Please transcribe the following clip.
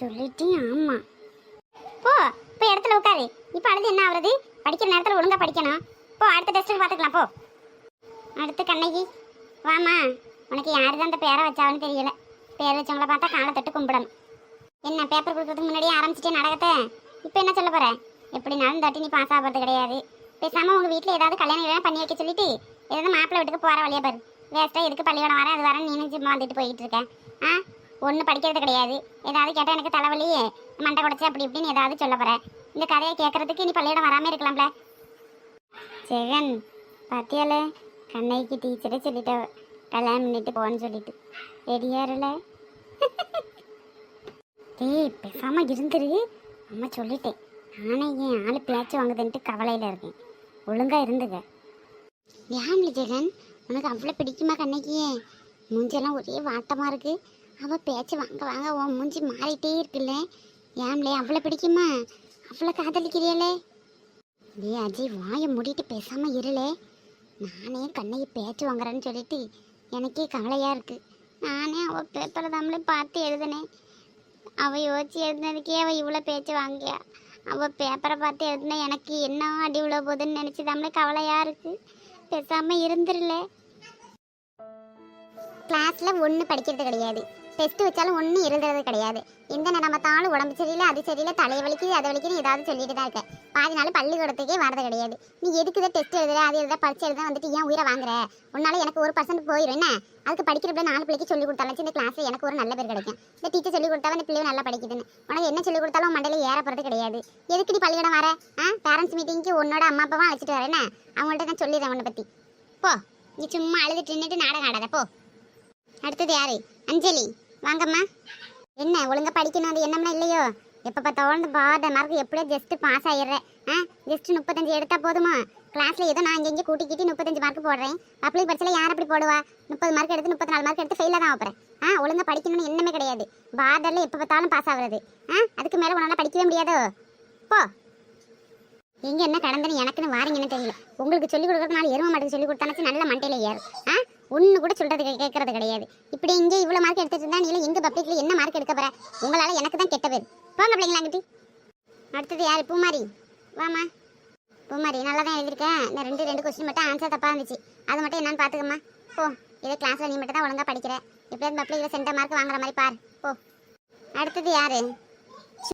சொல்லிட்டேன். ஆமா போ, இப்போ இடத்துல உட்காரு. இப்போ அடுத்து என்ன ஆகுறது? படிக்கிற நேரத்தில் ஒழுங்கா படிக்கணும். போ, அடுத்த டெஸ்ட்டுக்கு பார்த்துக்கலாம். போ. அடுத்து கண்ணகி வாமா. உனக்கு யாரு தான் அந்த பேரை வச்சாவன்னு தெரியல. பேர் வச்சவங்கள பார்த்தா காலை தட்டு கும்பிடணும். என்ன பேப்பர் கொடுக்கறதுக்கு முன்னாடியே ஆரம்பிச்சிட்டே நாடகத்தை? இப்போ என்ன சொல்ல போற? எப்படினாலும் தட்டி நீ பாஸ் ஆகிறது கிடையாது. பேசாமல் உங்கள் வீட்டில் ஏதாவது கல்யாணம் பண்ணி வைக்க சொல்லிட்டு ஏதாவது மாப்பிள்ளை வீட்டுக்கு போகிற வழியா பாரு. வேஸ்ட்டாக எதுக்கு பள்ளியோட வரேன் அது வரேன் நீனும் சும்மா வந்துட்டு போய்கிட்டு இருக்கேன். ஒன்றும் படிக்கிறது கிடையாது. ஏதாவது கேட்டால் எனக்கு தலைவலியே மண்டை குடைச்சி அப்படி இப்படின்னு ஏதாவது சொல்ல போகிறேன். இந்த கதையை கேட்கறதுக்கு நீ பள்ளியோட வராமல் இருக்கலாம்ல. ஜெகன் பாத்தியால கண்ணைக்கு டீச்சரே சொல்லிட்டு கல்யாணம் பண்ணிட்டு போன்னு சொல்லிட்டு ரெடியாருல. ஏய் பேசாமல் இருந்துரு. அம்மா சொல்லிட்டேன். நானே என் ஆள் பேச்சு வாங்குதுன்ட்டு கவலையில் இருக்கேன். ஒழுங்காக இருந்துங்க. ஏன்ல ஜெகன் உனக்கு அவ்வளோ பிடிக்குமா கண்ணைக்கியே? மூஞ்செல்லாம் ஒரே வாட்டமாக இருக்குது. அவள் பேச்சு வாங்க வாங்க உன் மூஞ்சி மாறிட்டே இருக்குல்ல. ஏன்லே அவ்வளோ பிடிக்குமா? அவ்வளோ காதலிக்கிறியலே? ஏ அஜய் வாயை மூடிட்டு பேசாமல் இருளே. நானே கண்ணையை பேச்சு வாங்குறேன்னு சொல்லிட்டு எனக்கே கவலையாக இருக்குது. நானே அவள் பேப்பரை தாமலே பார்த்து எழுதினேன். அவள் யோசிச்சு எழுதினதுக்கே அவள் இவ்வளோ பேச்சு வாங்கியா. அவள் பேப்பரை பார்த்து எழுதினா எனக்கு என்ன அடி விழ போகுதுன்னு நினச்சி தாமலே கவலையாக இருக்குது. பேசாமல் இருந்துருல. கிளாஸில் ஒன்றும் படிக்கிறது கிடையாது. டெஸ்ட்டு வச்சாலும் ஒன்றும் எழுதுறது கிடையாது. எந்த நேரம் பார்த்தாலும் உடம்பு சரியில்லை அது சரியில்லை தலையை வலிக்குது அதை வலிக்குது ஏதாவது சொல்லிட்டு தான் இருக்கேன். பாதி நாள் பள்ளிக்கூடத்துக்கே வரது கிடையாது. நீ எதுக்கு இதை டெஸ்ட் எழுதுற அது எழுத பரிச்சு எழுத வந்துட்டு ஏன் உயிரை வாங்குற? உன்னால எனக்கு 1% போயிடும். என்ன அதுக்கு படிக்கிறப்ப 4 பிள்ளைக்கு சொல்லிக் கொடுத்தாலும் இந்த கிளாஸில் எனக்கு ஒரு நல்ல பேர் கிடைக்கும். இந்த டீச்சர் சொல்லிக் கொடுத்தாலும் இந்த பிள்ளையும் நல்லா படிக்குதுன்னு உனக்கு என்ன சொல்லிக் கொடுத்தாலும் மண்டையில் ஏற போகிறது கிடையாது. எதுக்கு நீ பள்ளிக்கூடம் வர? பேரண்ட்ஸ் மீட்டிங்க்கு உன்னோட அம்மா அப்பாவும் அழைச்சிட்டு வரேன். அவங்கள்ட்ட நான் சொல்லிடுறேன் உன்னை பற்றி. போ, நீ சும்மா அழுதுட்டு நின்றுட்டு நாடகம் ஆடாத போ. அடுத்தது யாரு? அஞ்சலி வாங்கம்மா. என்ன ஒழுங்கா படிக்கணும் அது என்னம்னா இல்லையோ? எப்போ பார்த்தாலும் பாத மார்க் எப்படியோ ஜஸ்ட்டு பாஸ் ஆகிடுறேன். ஜஸ்ட் 35 எடுத்தா போதுமா? கிளாஸில் ஏதோ நான் இங்கே கூட்டிக்கிட்டு 35 மார்க் போடுறேன். பப்ளிக் பரிட்சையில் யார் அப்படி போடுவா? 30 மார்க் எடுத்து 34 மார்க் எடுத்து ஃபெயிலாக தான் வைப்பேன். ஒழுங்கா படிக்கணும்னு என்னமே கிடையாது. பாதரில் எப்போ பார்த்தாலும் பாஸ் ஆகுறது. அதுக்கு மேலே உன்னால் படிக்கவே முடியாதோ? போ. எங்கே என்ன கடந்தனு எனக்குன்னு வாரிங்கன்னு தெரியல. உங்களுக்கு சொல்லிக் கொடுக்குறதுனால எரும மாட்டுக்கு சொல்லிக் கொடுத்தானச்சு நல்ல மண்டையில் ஏறும். ஒன்று கூட சொல்கிறது கேட்கறது கிடையாது. இப்படி இங்கே இவ்வளோ மார்க் எடுத்துட்டு இருந்தா நீ எங்கள் பப்ளிக்கில் என்ன மார்க் எடுக்க போகிற? உங்களால் எனக்கு தான் கெட்ட பேர். போங்க பிள்ளைங்களாங்கிட்டு. அடுத்தது யார்? பூமாரி வாமா. பூமாரி நல்லா தான் எழுதியிருக்கேன். இந்த ரெண்டு கொஸ்டின் மட்டும் ஆன்சர் தப்பாக இருந்துச்சு. அது மட்டும் என்னன்னு பார்த்துக்கம்மா. போ. இதே கிளாஸில் நீ மட்டும் தான் ஒழுங்காக படிக்கிற. எப்படியாவது பப்ளிக்கில் சென்டர் மார்க் வாங்குற மாதிரி பார். போ. அடுத்தது யார்?